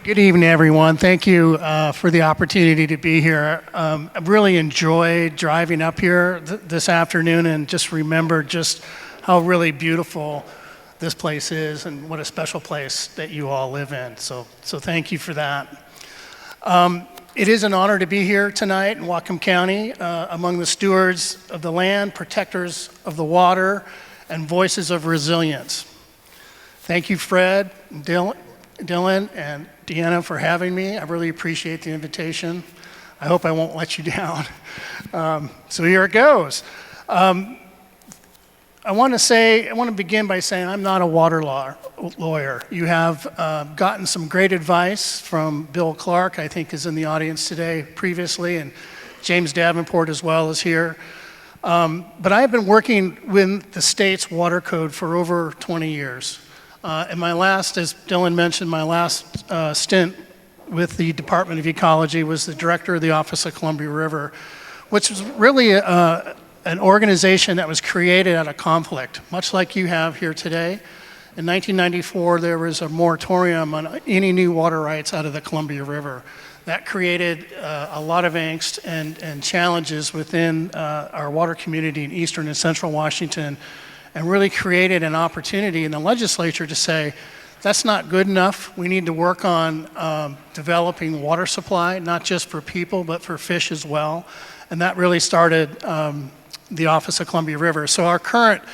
Good evening, everyone. Thank you for the opportunity to be here. I've really enjoyed driving up here this afternoon and just remembered just how really beautiful this place is and what a special place that you all live in. So thank you for that. It is an honor to be here tonight in Whatcom County among the stewards of the land, protectors of the water, and voices of resilience. Thank you, Fred, Dylan, and Deanna for having me. I really appreciate the invitation. I hope I won't let you down. So here it goes. I want to begin by saying I'm not a water lawyer. You have gotten some great advice from Bill Clark, I think is in the audience today previously, and James Davenport as well is here. But I have been working with the state's water code for over 20 years. And my last, as Dylan mentioned, my last stint with the Department of Ecology was the director of the Office of Columbia River, which was really an organization that was created out of conflict, much like you have here today. In 1994, there was a moratorium on any new water rights out of the Columbia River. That created a lot of angst and challenges within our water community in eastern and central Washington, and really created an opportunity in the legislature to say, that's not good enough. We need to work on developing water supply, not just for people, but for fish as well. And that really started the Office of Columbia River. So our current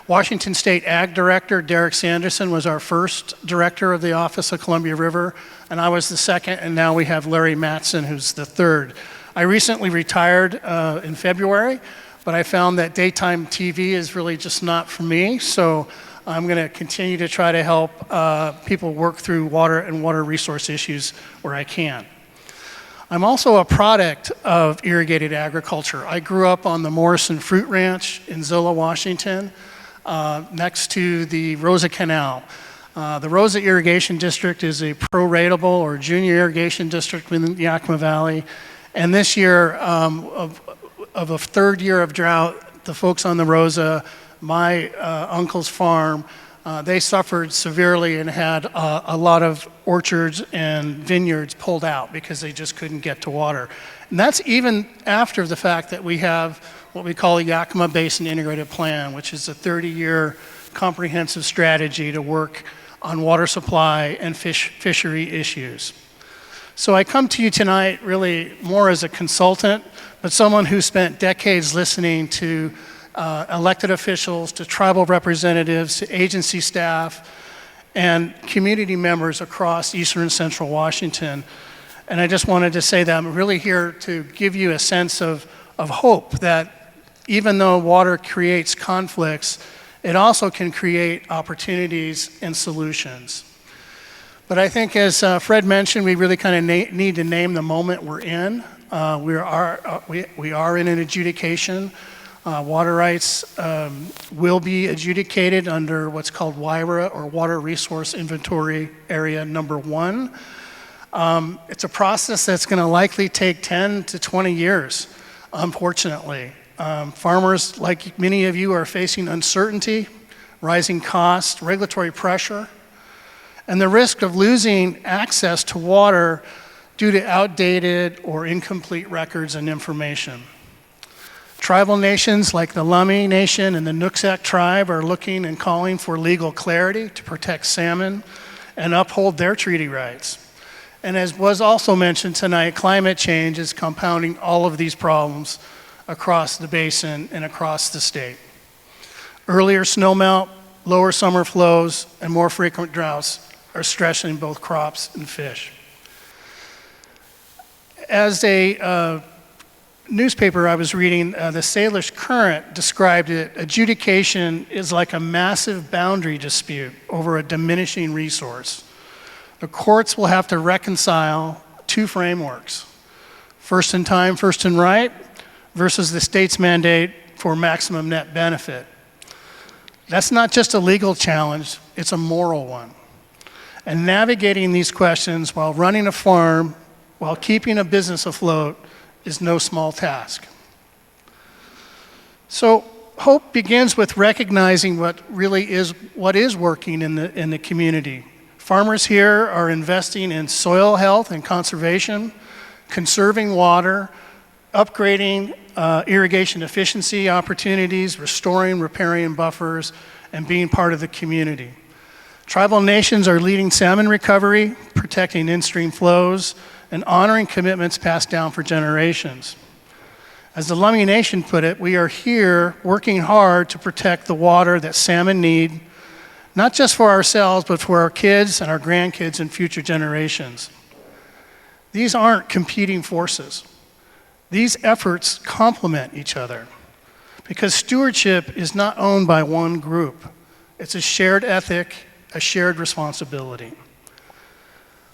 Washington State Ag Director, Derek Sanderson, was our first director of the Office of Columbia River, and I was the second, and now we have Larry Matson, who's the third. I recently retired in February, but I found that daytime TV is really just not for me, so I'm going to continue to try to help people work through water and water resource issues where I can. I'm also a product of irrigated agriculture. I grew up on the Morrison Fruit Ranch in Zola, Washington, next to the Rosa Canal. The Rosa Irrigation District is a pro-ratable or junior irrigation district within the Yakima Valley, and this year, of a third year of drought, the folks on the Rosa, my uncle's farm, they suffered severely and had a lot of orchards and vineyards pulled out because they just couldn't get to water. And that's even after the fact that we have what we call a Yakima Basin Integrated Plan, which is a 30-year comprehensive strategy to work on water supply and fishery issues. So I come to you tonight really more as a consultant, but someone who spent decades listening to elected officials, to tribal representatives, to agency staff, and community members across eastern and central Washington. And I just wanted to say that I'm really here to give you a sense of hope that even though water creates conflicts, it also can create opportunities and solutions. But I think, as Fred mentioned, we really kind of need to name the moment we're in. We are in an adjudication. Water rights will be adjudicated under what's called WIRA, or Water Resource Inventory Area Number 1. It's a process that's going to likely take 10 to 20 years, unfortunately. Farmers, like many of you, are facing uncertainty, rising costs, regulatory pressure, and the risk of losing access to water due to outdated or incomplete records and information. Tribal nations like the Lummi Nation and the Nooksack tribe are looking and calling for legal clarity to protect salmon and uphold their treaty rights. And as was also mentioned tonight, climate change is compounding all of these problems across the basin and across the state. Earlier snowmelt, lower summer flows, and more frequent droughts are stressing both crops and fish. As a newspaper I was reading, the Salish Current described it, adjudication is like a massive boundary dispute over a diminishing resource. The courts will have to reconcile two frameworks, first in time, first in right, versus the state's mandate for maximum net benefit. That's not just a legal challenge, it's a moral one. And navigating these questions while running a farm, while keeping a business afloat, is no small task. So hope begins with recognizing what is working in the community. Farmers here are investing in soil health and conservation, conserving water, upgrading irrigation efficiency opportunities, restoring riparian buffers, and being part of the community. Tribal nations are leading salmon recovery, protecting in-stream flows, and honoring commitments passed down for generations. As the Lummi Nation put it, we are here working hard to protect the water that salmon need, not just for ourselves, but for our kids and our grandkids and future generations. These aren't competing forces. These efforts complement each other because stewardship is not owned by one group. It's a shared ethic, a shared responsibility.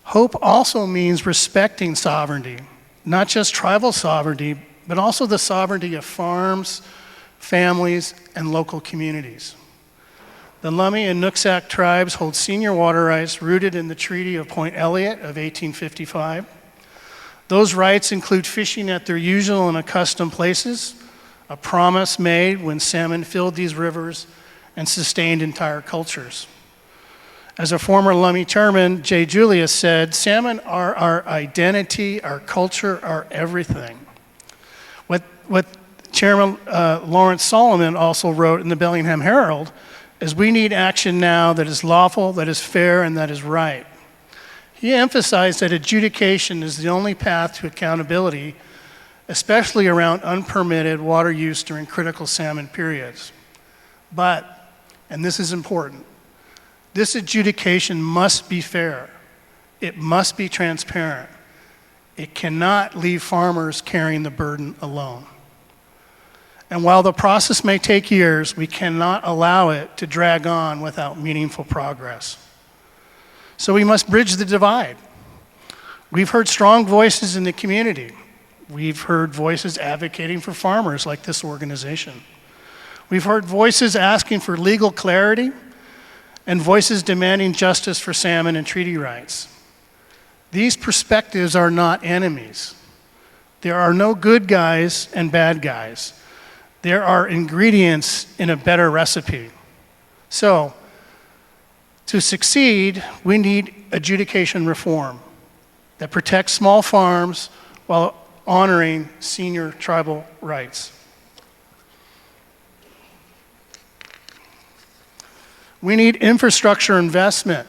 Hope also means respecting sovereignty, not just tribal sovereignty, but also the sovereignty of farms, families, and local communities. The Lummi and Nooksack tribes hold senior water rights rooted in the Treaty of Point Elliott of 1855. Those rights include fishing at their usual and accustomed places, a promise made when salmon filled these rivers and sustained entire cultures. As a former Lummi chairman, Jay Julius said, "Salmon are our identity, our culture, our everything." What Chairman Lawrence Solomon also wrote in the Bellingham Herald is we need action now that is lawful, that is fair, and that is right. He emphasized that adjudication is the only path to accountability, especially around unpermitted water use during critical salmon periods. But, and this is important, this adjudication must be fair. It must be transparent. It cannot leave farmers carrying the burden alone. And while the process may take years, we cannot allow it to drag on without meaningful progress. So we must bridge the divide. We've heard strong voices in the community. We've heard voices advocating for farmers like this organization. We've heard voices asking for legal clarity and voices demanding justice for salmon and treaty rights. These perspectives are not enemies. There are no good guys and bad guys. There are ingredients in a better recipe. So, to succeed, we need adjudication reform that protects small farms while honoring senior tribal rights. We need infrastructure investment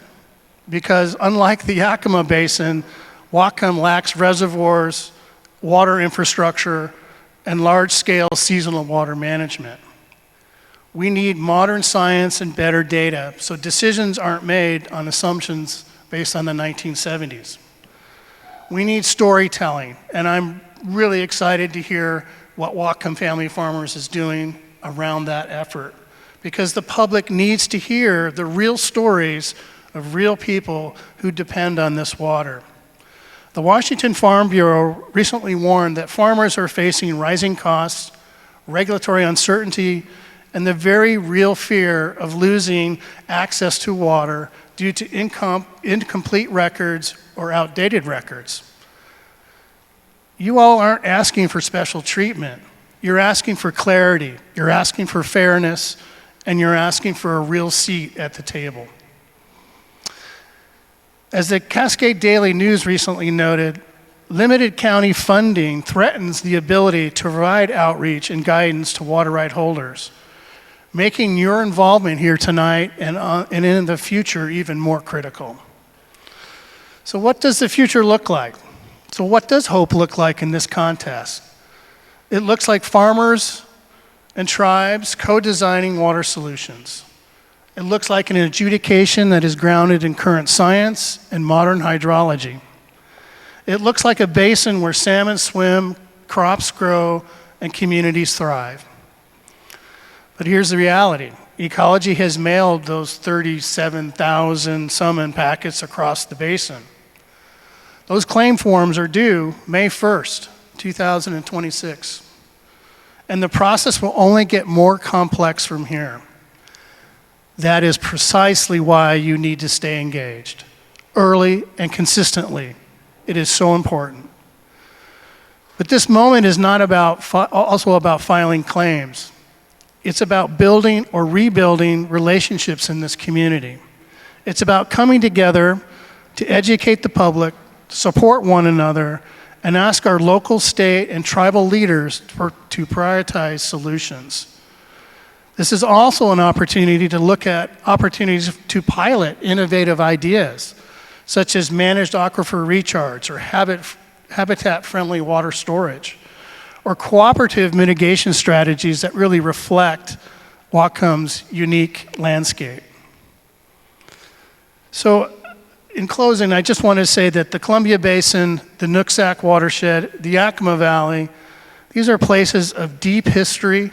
because unlike the Yakima Basin, Whatcom lacks reservoirs, water infrastructure, and large-scale seasonal water management. We need modern science and better data so decisions aren't made on assumptions based on the 1970s. We need storytelling, and I'm really excited to hear what Whatcom Family Farmers is doing around that effort because the public needs to hear the real stories of real people who depend on this water. The Washington Farm Bureau recently warned that farmers are facing rising costs, regulatory uncertainty, and the very real fear of losing access to water due to incomplete records or outdated records. You all aren't asking for special treatment. You're asking for clarity, you're asking for fairness, and you're asking for a real seat at the table. As the Cascade Daily News recently noted, limited county funding threatens the ability to provide outreach and guidance to water right holders, making your involvement here tonight and in the future even more critical. So what does the future look like? So what does hope look like in this contest? It looks like farmers and tribes co-designing water solutions. It looks like an adjudication that is grounded in current science and modern hydrology. It looks like a basin where salmon swim, crops grow, and communities thrive. But here's the reality. Ecology has mailed those 37,000 summon packets across the basin. Those claim forms are due May 1st, 2026. And the process will only get more complex from here. That is precisely why you need to stay engaged, early and consistently. It is so important. But this moment is not also about filing claims. It's about building or rebuilding relationships in this community. It's about coming together to educate the public, support one another, and ask our local, state, and tribal leaders to prioritize solutions. This is also an opportunity to look at opportunities to pilot innovative ideas, such as managed aquifer recharge or habitat-friendly water storage, or cooperative mitigation strategies that really reflect Whatcom's unique landscape. So, in closing, I just want to say that the Columbia Basin, the Nooksack watershed, the Yakima Valley, these are places of deep history,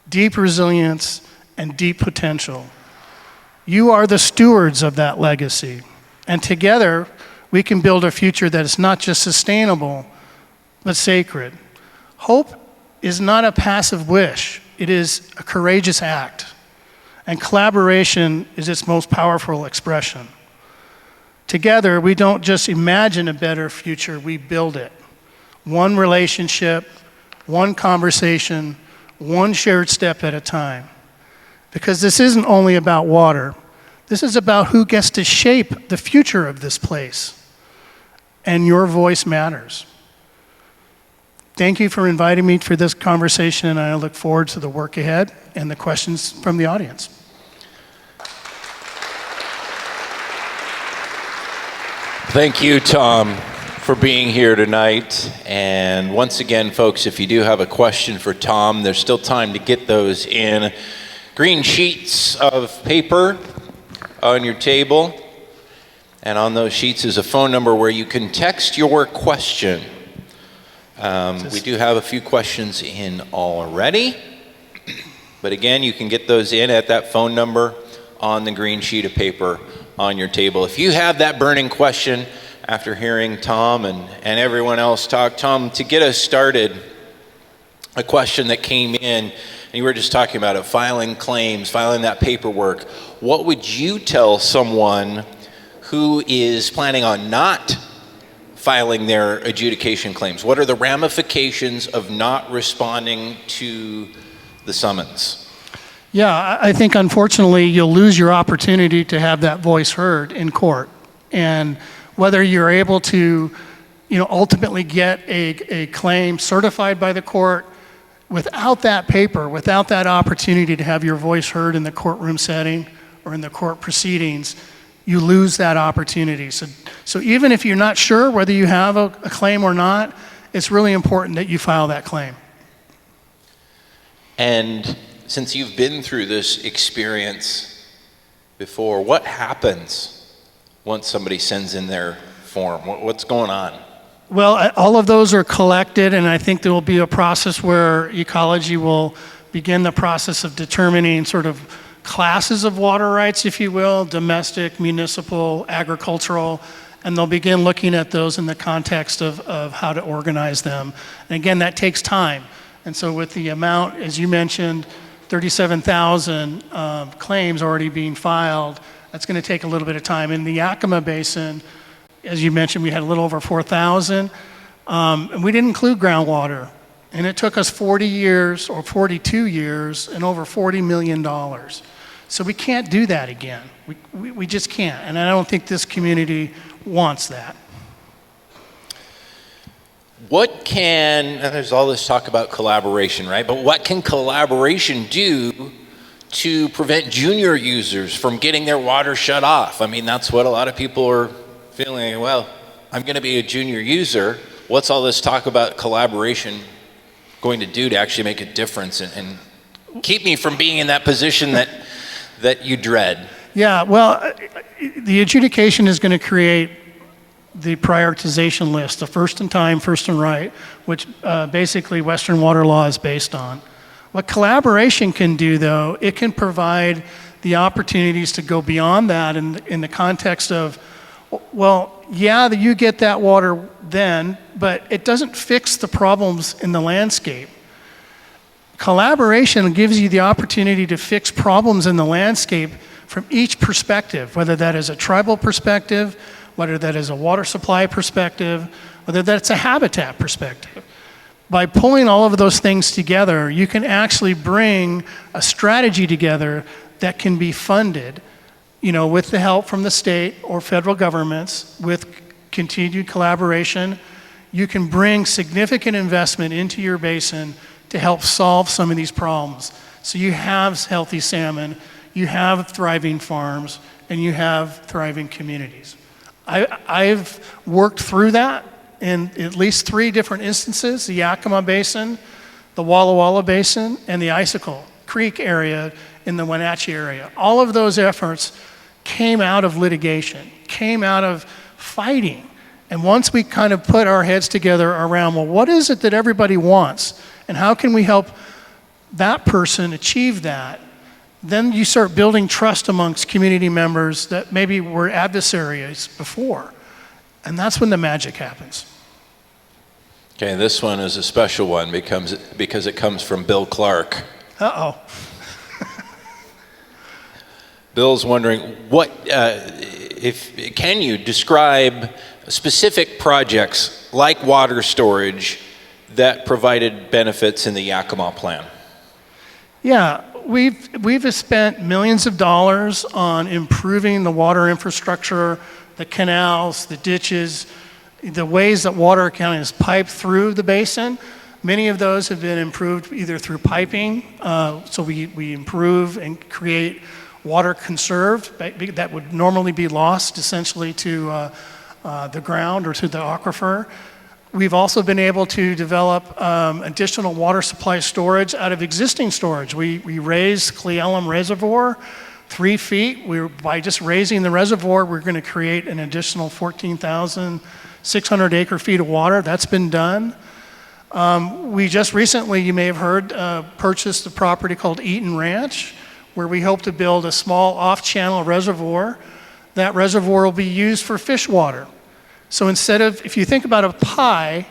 deep resilience, and deep potential. You are the stewards of that legacy, and together we can build a future that is not just sustainable, but sacred. Hope is not a passive wish, it is a courageous act, and collaboration is its most powerful expression. Together, we don't just imagine a better future, we build it. One relationship, one conversation, one shared step at a time. Because this isn't only about water, this is about who gets to shape the future of this place. And your voice matters. Thank you for inviting me for this conversation, and I look forward to the work ahead and the questions from the audience. Thank you, Tom, for being here tonight. And once again, folks, if you do have a question for Tom, there's still time to get those in. Green sheets of paper on your table. And on those sheets is a phone number where you can text your question. We do have a few questions in already. But again, you can get those in at that phone number on the green sheet of paper on your table. If you have that burning question after hearing Tom and everyone else talk, Tom, to get us started, a question that came in, and you were just talking about it, filing claims, filing that paperwork. What would you tell someone who is planning on not filing their adjudication claims? What are the ramifications of not responding to the summons? Yeah, I think unfortunately you'll lose your opportunity to have that voice heard in court. And whether you're able to, ultimately get a claim certified by the court, without that paper, without that opportunity to have your voice heard in the courtroom setting or in the court proceedings, you lose that opportunity. So even if you're not sure whether you have a claim or not, it's really important that you file that claim. And since you've been through this experience before, what happens once somebody sends in their form? What's going on? Well, all of those are collected, and I think there will be a process where ecology will begin the process of determining sort of classes of water rights, if you will, domestic, municipal, agricultural, and they'll begin looking at those in the context of how to organize them. And again, that takes time. And so with the amount, as you mentioned, 37,000 claims already being filed, that's going to take a little bit of time. In the Yakima Basin, as you mentioned, we had a little over 4,000, and we didn't include groundwater. And it took us 40 years or 42 years and over $40 million. So we can't do that again. We just can't. And I don't think this community wants that. And there's all this talk about collaboration, right? But what can collaboration do to prevent junior users from getting their water shut off? I mean, that's what a lot of people are feeling. Well, I'm going to be a junior user. What's all this talk about collaboration going to do to actually make a difference and keep me from being in that position that you dread? Yeah, well, the adjudication is going to create the prioritization list, the first in time, first and right, which basically Western water law is based on. What collaboration can do, though, it can provide the opportunities to go beyond that in the context of, well, yeah, you get that water then, but it doesn't fix the problems in the landscape. Collaboration gives you the opportunity to fix problems in the landscape from each perspective, whether that is a tribal perspective, whether that is a water supply perspective, whether that's a habitat perspective. By pulling all of those things together, you can actually bring a strategy together that can be funded with the help from the state or federal governments, with continued collaboration, you can bring significant investment into your basin to help solve some of these problems. So you have healthy salmon, you have thriving farms, and you have thriving communities. I've worked through that in at least 3 different instances: the Yakima Basin, the Walla Walla Basin, and the Icicle Creek area in the Wenatchee area. All of those efforts came out of litigation, came out of fighting. And once we kind of put our heads together around, well, what is it that everybody wants? And how can we help that person achieve that? Then you start building trust amongst community members that maybe were adversaries before. And that's when the magic happens. Okay, this one is a special one because it comes from Bill Clark. Uh-oh. Bill's wondering, can you describe specific projects like water storage that provided benefits in the Yakima plan? Yeah, we've spent millions of dollars on improving the water infrastructure, the canals, the ditches, the ways that water is piped through the basin. Many of those have been improved either through piping, so we improve and create water conserved that would normally be lost essentially to the ground or to the aquifer. We've also been able to develop additional water supply storage out of existing storage. We raised Cle Elum Reservoir 3 feet. By just raising the reservoir, we're going to create an additional 14,600 acre feet of water. That's been done. We just recently, you may have heard, purchased a property called Eaton Ranch, where we hope to build a small off-channel reservoir. That reservoir will be used for fish water. So instead of, if you think about a pie,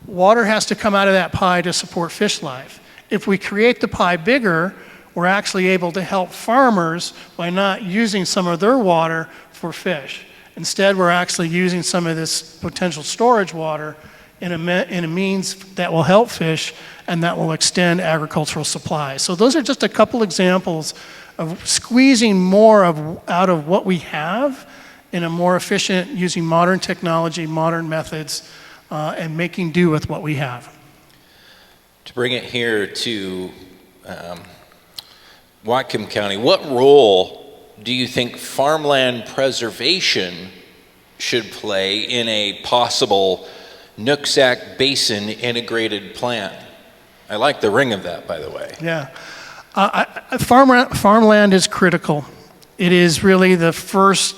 water has to come out of that pie to support fish life. If we create the pie bigger, we're actually able to help farmers by not using some of their water for fish. Instead, we're actually using some of this potential storage water in a means that will help fish and that will extend agricultural supply. So those are just a couple examples of squeezing more out of what we have in a more efficient, using modern technology, modern methods, and making do with what we have. To bring it here to Whatcom County, what role do you think farmland preservation should play in a possible Nooksack Basin integrated plan? I like the ring of that, by the way. Yeah. Farmland is critical. It is really the first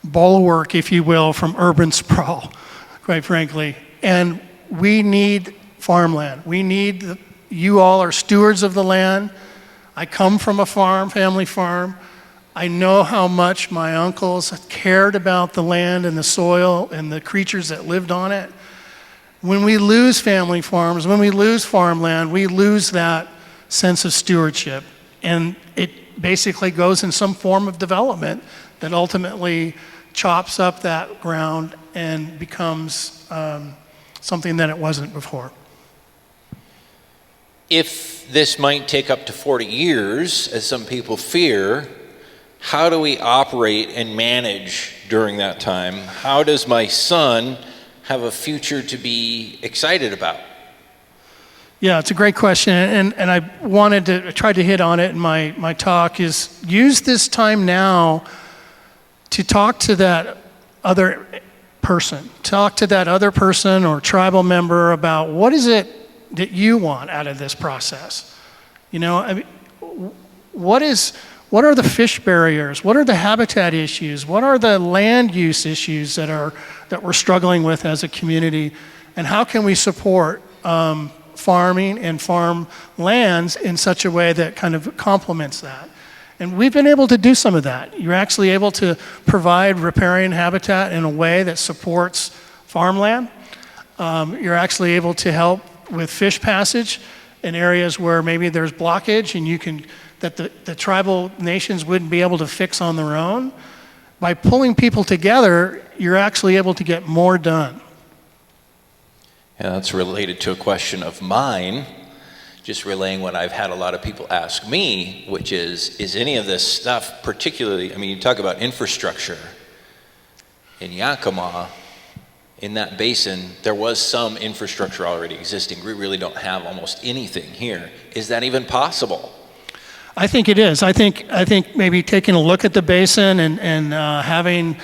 bulwark, if you will, from urban sprawl, quite frankly. And we need farmland. You all are stewards of the land. I come from a family farm. I know how much my uncles cared about the land and the soil and the creatures that lived on it. When we lose family farms, when we lose farmland, we lose that sense of stewardship. And it basically goes in some form of development that ultimately chops up that ground and becomes something that it wasn't before. If this might take up to 40 years, as some people fear, how do we operate and manage during that time? How does my son have a future to be excited about? Yeah, it's a great question, and I tried to hit on it in my talk, is use this time now to talk to that other person. Talk to that other person or tribal member about what is it that you want out of this process. What are the fish barriers? What are the habitat issues? What are the land use issues that we're struggling with as a community? And how can we support farming and farm lands in such a way that kind of complements that? And we've been able to do some of that. You're actually able to provide riparian habitat in a way that supports farmland. You're actually able to help with fish passage in areas where maybe there's blockage and that the tribal nations wouldn't be able to fix on their own. By pulling people together, you're actually able to get more done. Yeah, that's related to a question of mine. just relaying what I've had a lot of people ask me, which is any of this stuff particularly, I mean, you talk about infrastructure. In Yakima, in that basin, there was some infrastructure already existing. We really don't have almost anything here. Is that even possible? I think it is. I think maybe taking a look at the basin and having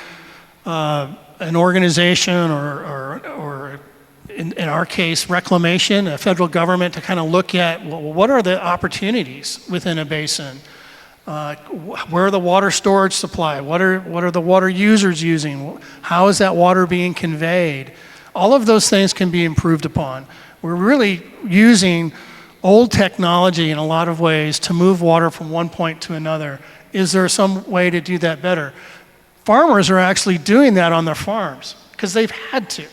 an organization or in our case, reclamation, a federal government to kind of look at, well, what are the opportunities within a basin? Where are the water storage supply? What are the water users using? How is that water being conveyed? All of those things can be improved upon. We're really using old technology in a lot of ways to move water from one point to another. Is there some way to do that better? Farmers are actually doing that on their farms because they've had to.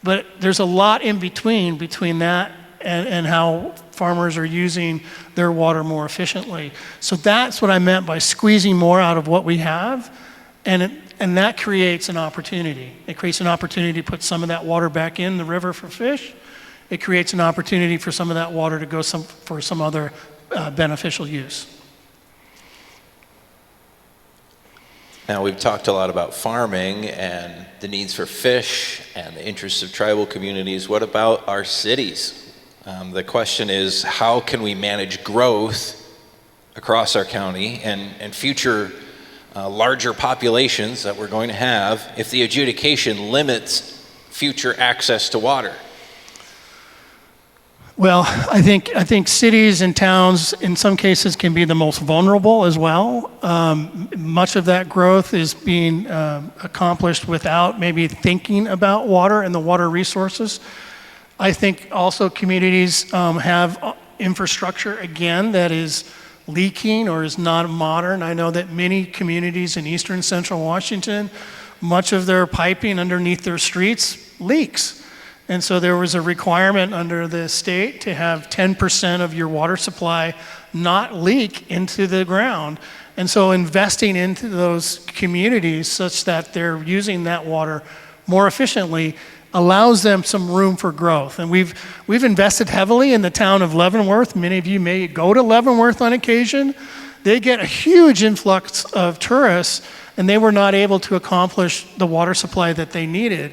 But there's a lot in between that and how farmers are using their water more efficiently. So that's what I meant by squeezing more out of what we have, and that creates an opportunity. It creates an opportunity to put some of that water back in the river for fish. It creates an opportunity for some of that water to go for some other beneficial use. Now, we've talked a lot about farming and the needs for fish and the interests of tribal communities. What about our cities? The question is, how can we manage growth across our county and future larger populations that we're going to have if the adjudication limits future access to water? Well, I think cities and towns in some cases can be the most vulnerable as well. Much of that growth is being accomplished without maybe thinking about water and the water resources. I think also communities have infrastructure, again, that is leaking or is not modern. I know that many communities in eastern central Washington, much of their piping underneath their streets leaks. And so there was a requirement under the state to have 10% of your water supply not leak into the ground. And so investing into those communities such that they're using that water more efficiently allows them some room for growth. And we've invested heavily in the town of Leavenworth. Many of you may go to Leavenworth on occasion. They get a huge influx of tourists, and they were not able to accomplish the water supply that they needed.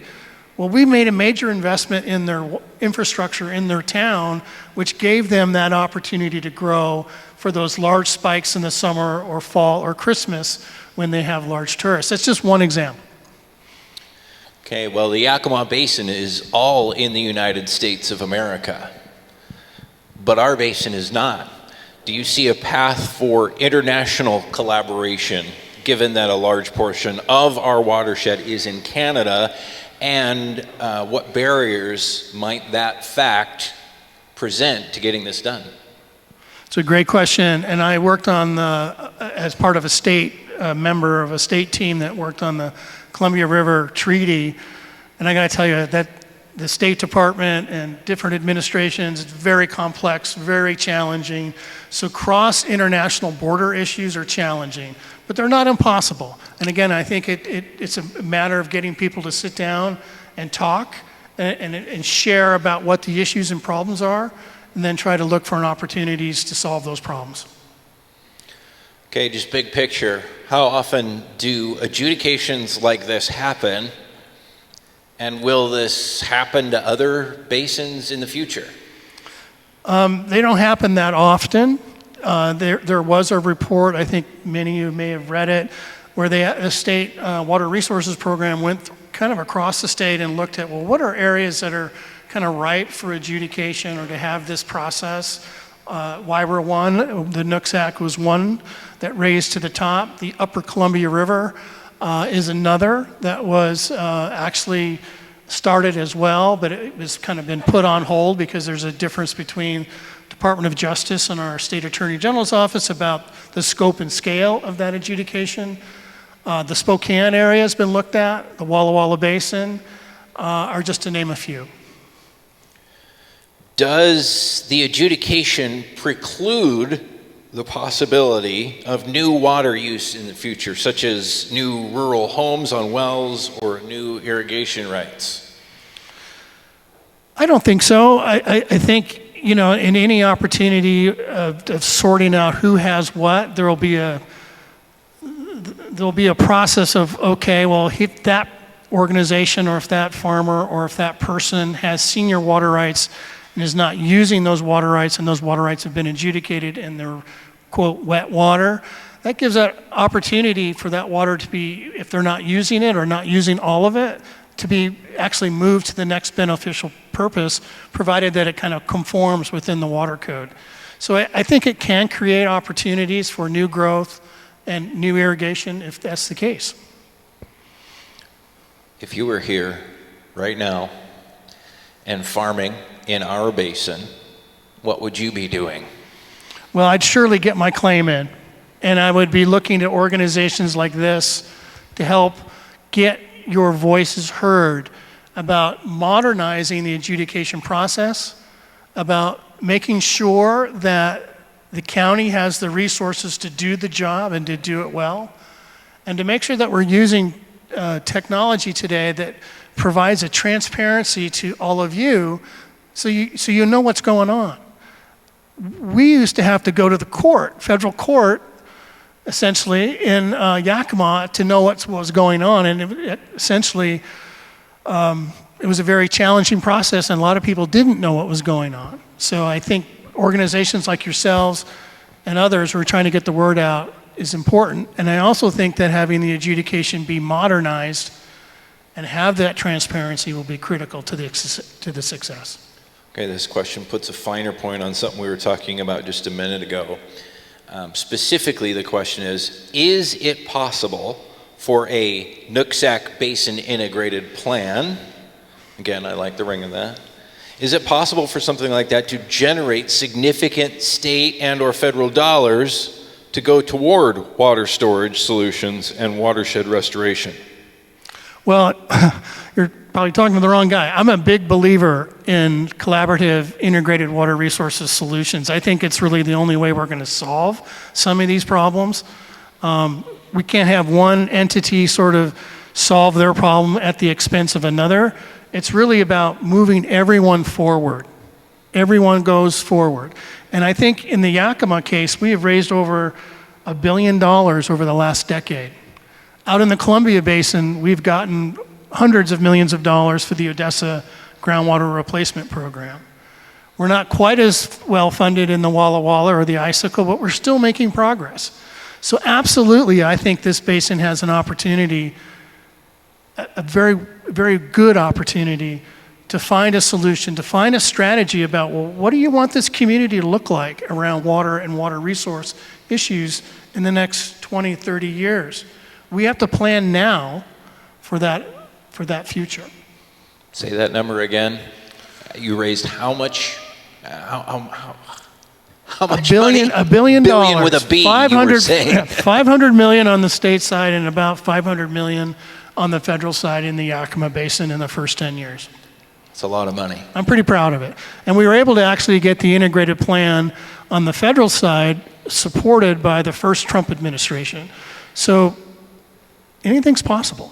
Well, we made a major investment in their infrastructure in their town, which gave them that opportunity to grow for those large spikes in the summer or fall or Christmas when they have large tourists. That's just one example. Okay, well, the Yakima Basin is all in the United States of America, but our basin is not. Do you see a path for international collaboration, given that a large portion of our watershed is in Canada? And what barriers might that fact present to getting this done? It's a great question, and I worked on as part of a member of a state team that worked on the Columbia River Treaty, and I got to tell you that the State Department and different administrations, it's very complex, very challenging. So cross-international border issues are challenging, but they're not impossible. And again, I think it's a matter of getting people to sit down and talk and share about what the issues and problems are, and then try to look for opportunities to solve those problems. Okay, just big picture. How often do adjudications like this happen? And will this happen to other basins in the future? They don't happen that often. There was a report, I think many of you may have read it, where the state water resources program went kind of across the state and looked at, well, what are areas that are kind of ripe for adjudication or to have this process? Why were one? The Nooksack was one that raised to the top. The upper Columbia River is another that was actually started as well, but it was kind of been put on hold because there's a difference between Department of Justice and our State Attorney General's office about the scope and scale of that adjudication. The Spokane area has been looked at, the Walla Walla Basin, are just to name a few. Does the adjudication preclude the possibility of new water use in the future, such as new rural homes on wells or new irrigation rights? I don't think so. I think you know, in any opportunity of sorting out who has what, there'll be a process of, okay, well, if that organization or if that farmer or if that person has senior water rights and is not using those water rights and those water rights have been adjudicated and they're, quote, wet water, that gives that opportunity for that water to be, if they're not using it or not using all of it, to be actually moved to the next beneficial purpose, provided that it kind of conforms within the water code. So I think it can create opportunities for new growth and new irrigation if that's the case. If you were here right now and farming in our basin, what would you be doing? Well, I'd surely get my claim in, and I would be looking to organizations like this to help get your voices heard about modernizing the adjudication process, about making sure that the county has the resources to do the job and to do it well, and to make sure that we're using technology today that provides a transparency to all of you so you know what's going on. We used to have to go to the court, federal court, essentially, in Yakima to know what was going on, and it essentially, it was a very challenging process, and a lot of people didn't know what was going on. So I think organizations like yourselves and others who are trying to get the word out is important, and I also think that having the adjudication be modernized and have that transparency will be critical to the success. Okay, this question puts a finer point on something we were talking about just a minute ago. Specifically, the question is it possible for a Nooksack Basin integrated plan, again, I like the ring of that, is it possible for something like that to generate significant state and or federal dollars to go toward water storage solutions and watershed restoration? Well, you're probably talking to the wrong guy. I'm a big believer in collaborative integrated water resources solutions. I think it's really the only way we're going to solve some of these problems. We can't have one entity sort of solve their problem at the expense of another. It's really about moving everyone forward. Everyone goes forward. And I think in the Yakima case, we have raised over $1 billion over the last decade. Out in the Columbia Basin, we've gotten hundreds of millions of dollars for the Odessa groundwater replacement program. We're not quite as well funded in the Walla Walla or the Icicle, but we're still making progress. So absolutely, I think this basin has an opportunity, a very, very good opportunity to find a solution, to find a strategy about, well, what do you want this community to look like around water and water resource issues in the next 20, 30 years? We have to plan now for that future. Say that number again. You raised how much? How much money? $1 billion. Billion with a B, 500 million on the state side and about 500 million on the federal side in the Yakima Basin in the first 10 years. It's a lot of money. I'm pretty proud of it. And we were able to actually get the integrated plan on the federal side supported by the first Trump administration. So anything's possible.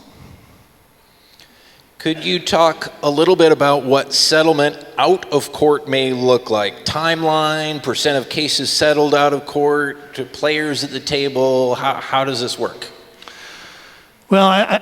Could you talk a little bit about what settlement out of court may look like? Timeline, percent of cases settled out of court, to players at the table, how does this work? Well,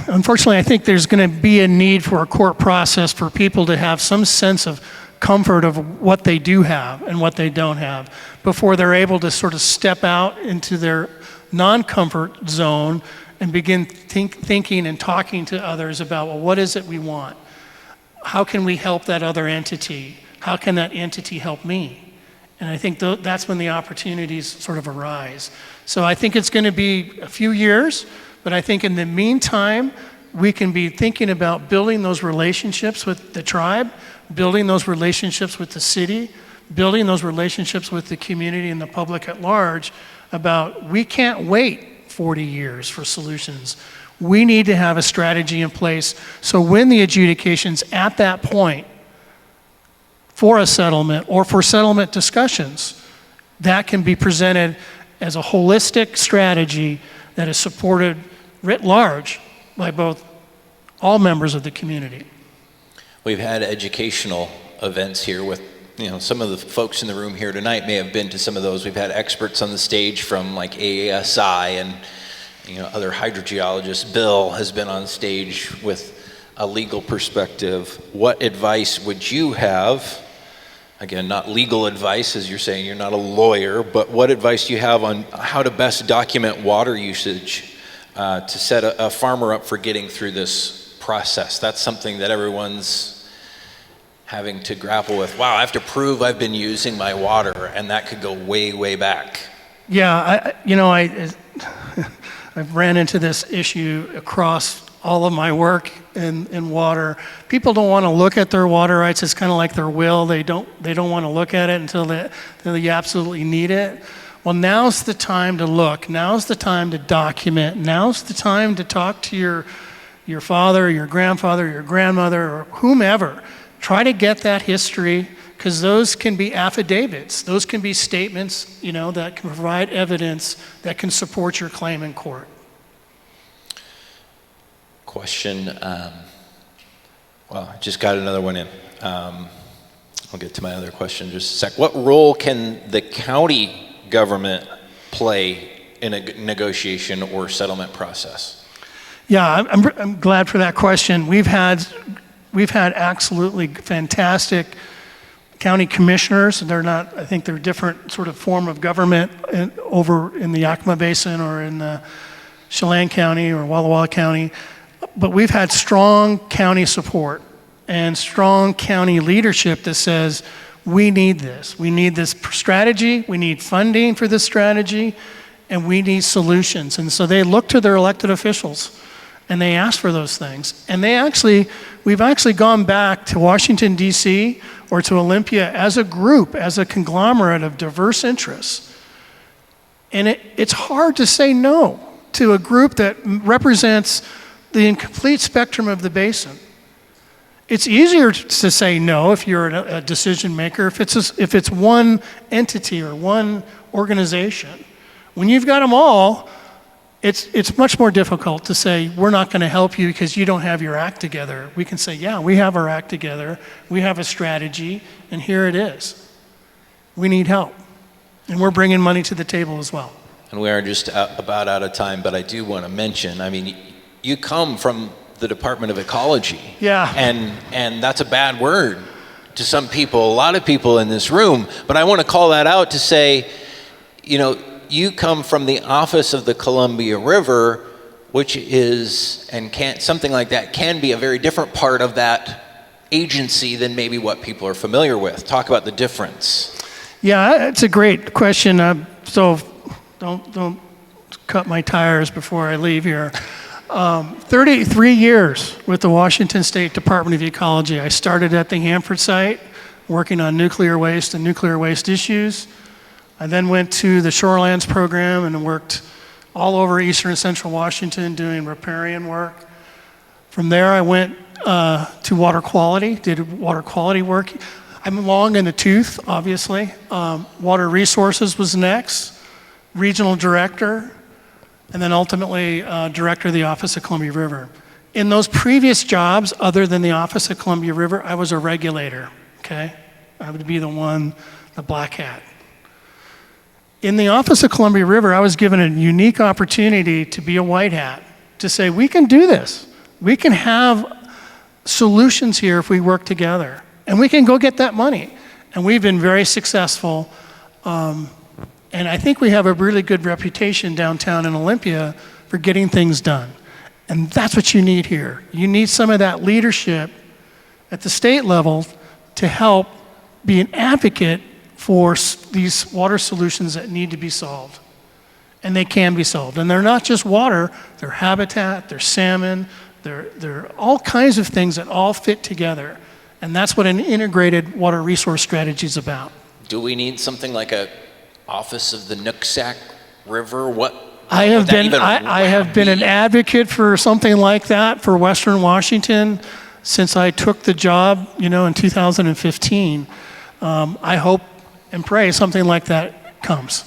unfortunately, I think there's going to be a need for a court process for people to have some sense of comfort of what they do have and what they don't have before they're able to sort of step out into their non-comfort zone and begin thinking and talking to others about, well, what is it we want? How can we help that other entity? How can that entity help me? And I think that's when the opportunities sort of arise. So I think it's going to be a few years, but I think in the meantime, we can be thinking about building those relationships with the tribe, building those relationships with the city, building those relationships with the community and the public at large about we can't wait 40 years for solutions. We need to have a strategy in place so when the adjudication's at that point for a settlement or for settlement discussions, that can be presented as a holistic strategy that is supported writ large by both all members of the community. We've had educational events here with some of the folks in the room here tonight may have been to some of those. We've had experts on the stage from like AASI and other hydrogeologists. Bill has been on stage with a legal perspective. What advice would you have? Again, not legal advice, as you're saying, you're not a lawyer, but what advice do you have on how to best document water usage to set a farmer up for getting through this process? That's something that everyone's having to grapple with. Wow, I have to prove I've been using my water, and that could go way, way back. Yeah, I've ran into this issue across all of my work in water. People don't want to look at their water rights. It's kind of like their will. They don't want to look at it until they absolutely need it. Well, now's the time to look. Now's the time to document. Now's the time to talk to your father, your grandfather, your grandmother, or whomever. Try to get that history, because those can be affidavits. Those can be statements, that can provide evidence that can support your claim in court. Question, I just got another one in. I'll get to my other question in just a sec. What role can the county government play in a negotiation or settlement process? Yeah, I'm glad for that question. We've had absolutely fantastic county commissioners. I think they're a different sort of form of government over in the Yakima Basin or in Chelan County or Walla Walla County. But we've had strong county support and strong county leadership that says, we need this. We need this strategy. We need funding for this strategy. And we need solutions. And so they look to their elected officials and they ask for those things. And we've actually gone back to Washington, D.C. or to Olympia as a group, as a conglomerate of diverse interests. And it's hard to say no to a group that represents the complete spectrum of the basin. It's easier to say no if you're a decision maker, if it's one entity or one organization. When you've got them all, it's much more difficult to say, we're not going to help you because you don't have your act together. We can say, yeah, we have our act together, we have a strategy, and here it is. We need help. And we're bringing money to the table as well. And we are just about out of time, but I do want to mention, you come from the Department of Ecology. Yeah. And that's a bad word to some people, a lot of people in this room, but I want to call that out to say, you come from the Office of the Columbia River, which is, something like that can be a very different part of that agency than maybe what people are familiar with. Talk about the difference. Yeah, it's a great question. So don't cut my tires before I leave here. 33 years with the Washington State Department of Ecology. I started at the Hanford site working on nuclear waste and nuclear waste issues. I then went to the Shorelands program and worked all over eastern and central Washington doing riparian work. From there I went to water quality, did water quality work. I'm long in the tooth, obviously. Water resources was next, regional director, and then ultimately director of the Office of Columbia River. In those previous jobs, other than the Office of Columbia River, I was a regulator, okay? I would be the black hat. In the Office of Columbia River, I was given a unique opportunity to be a white hat, to say, we can do this. We can have solutions here if we work together, and we can go get that money. And we've been very successful. And I think we have a really good reputation downtown in Olympia for getting things done. And that's what you need here. You need some of that leadership at the state level to help be an advocate for these water solutions that need to be solved. And they can be solved. And they're not just water, they're habitat, they're salmon, they're all kinds of things that all fit together. And that's what an integrated water resource strategy is about. Do we need something like a Office of the Nooksack River? I have been an advocate for something like that for Western Washington since I took the job, in 2015. I hope and pray something like that comes.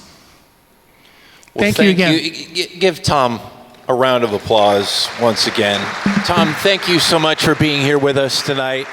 Well, thank you again. Give Tom a round of applause once again. Tom, thank you so much for being here with us tonight.